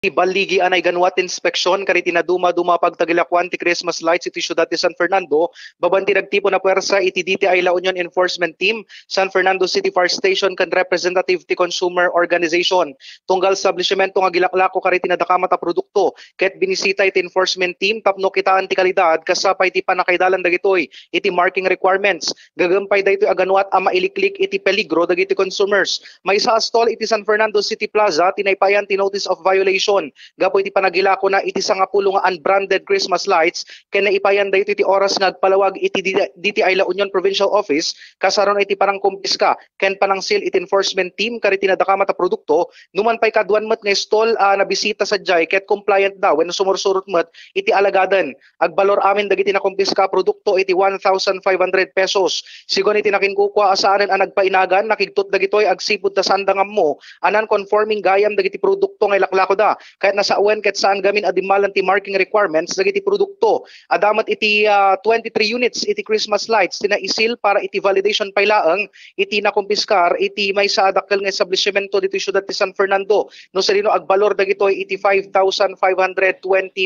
Baligi anay ganwat inspeksyon kariti na duma-duma pagtagilakwan ti Christmas lights iti syudad ti San Fernando, babanti nagtipo na puwersa iti DTI La Union Enforcement Team, San Fernando City Fire Station kan representative ti Consumer Organization. Tunggal establishmento nga gilaklako kariti na dakamata produkto, ket binisita iti enforcement team tapno kitaan ti kalidad kasapay ti panakaidalan dagitoy iti marking requirements. Gagampay daytoy aganwat a mailiklik iti peligro dagiti consumers. May sa stall iti San Fernando City Plaza tinaypayan ti notice of violation. Gapo iti panagilako na iti sangapulo nga unbranded Christmas lights ken naipayan dayto iti oras nga agpalawag iti DTI La Union Provincial Office kasaron iti parang kumpiska ken panangsil iti enforcement team kariti nadakamat a produkto numan pay kaduan met nga stall na bisita sa jay ket compliant daw wenno sumursurot met iti alagaden agbalor amin dagiti na kumpiska produkto iti 1,500 pesos sigon iti nakinkukwa asaanen ang nagpainagan nakigtot dagitoy agsipud ta sandangam mo anan conforming gayam dagiti produkto nga ilaklako da kahit nasa uwen kahit saan gamin adimalan ti marking requirements dagiti produkto adamat iti 23 units iti Christmas lights tinaisil para iti validation paylaeng iti nakumpiskar iti may sa dakkel nga establishmento dito syudad ti San Fernando no sarino agbalor dagitoy iti 5,520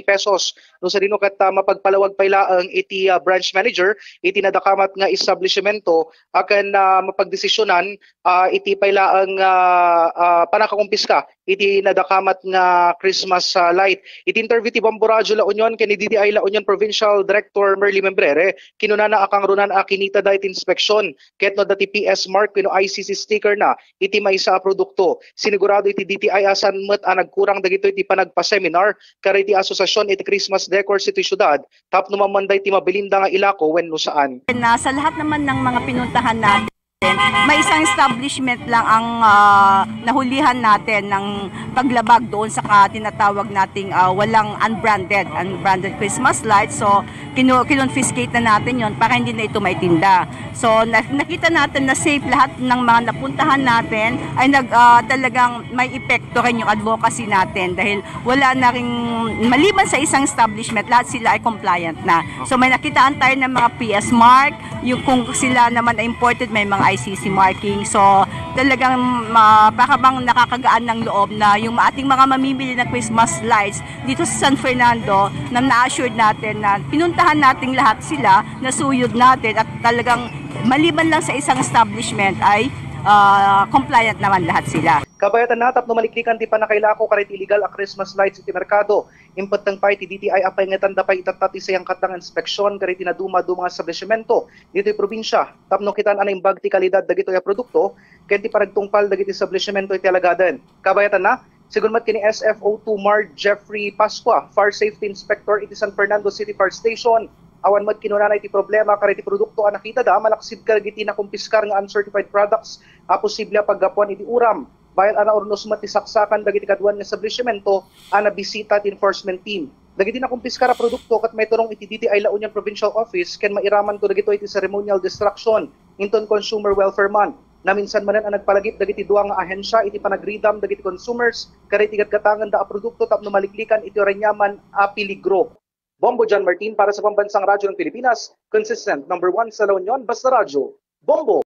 pesos no sarino ket mapagpalawag paylaeng iti branch manager iti nadakamat nga establishmento aken mapagdesisyonan iti paylaeng panakakumpiska iti nadakamat nga Christmas light. Iti interview ti Bamboradio La Union ken DTI La Union Provincial Director Merly Membrere kinunana akang runan akinita da iti inspeksyon ket no dati PS mark kuno ICC sticker na iti maysa a produkto. Sinigurado iti DTI asan met nagkurang dagito iti panagpa-seminar kariti asosasyon iti Christmas decors iti syudad tapno mamanday ti mabilinda nga ilako wenno saan. Sa lahat naman ng mga pinuntahan natin may isang establishment lang ang nahulihan natin ng paglabag doon sa tinatawag nating walang unbranded Christmas lights. So kinonfiscate na natin yon para hindi na ito maitinda. So nakita natin na safe lahat ng mga napuntahan natin ay talagang may epekto rin yung advocacy natin dahil wala na ring maliban sa isang establishment lahat sila ay compliant na. So may nakitaan tayo ng mga PS mark, yung kung sila naman ay imported may mga ICC marking. So talagang baka bang nakakagaan ng loob na yung ating mga mamimili ng Christmas lights dito sa San Fernando na na-assured natin na pinuntahan nating lahat sila, nasuyod natin at talagang maliban lang sa isang establishment ay compliant naman lahat sila. Kabayatan natap no maliklikan ti panakailako karit illegal a Christmas lights iti merkado. Impatang pa iti DTI apay nga tanda pa itatati sayang katang inspeksyon karit na duma-duma nga establishmento dito'y probinsya. Tapno kitaan anay bag ti kalidad dagito ya produkto ken ti paragtungpal dagiti establishmento iti alagaden. Kabayatan na sigun mat kini SFO2 Mar Jeffrey Pasqua, Fire Safety Inspector iti San Fernando City Fire Station. Awan mat kinunana iti problema kariti produkto nakita da malaksid kariti na kumpiskar nga uncertified products posible paggapuan iti uram. Bayan ana ornos mati saksakan dagiti kaduan nga establishmento ana bisita ti enforcement team. Dagiti na kumpiskara produkto kat may turong iti DTI La Union Provincial Office ken mairaman to dagito iti ceremonial destruction inton Consumer Welfare Month. Naminsan manen ang nagpalagip dagiti duwa nga ahensya iti panagridam dagiti consumers kariti katangan da a produkto tapno maliklikan iti orenyaman a peligro. Bombo John Martin para sa Pambansang Radyo ng Pilipinas, consistent #1 sa La Union, basta radyo. Bombo!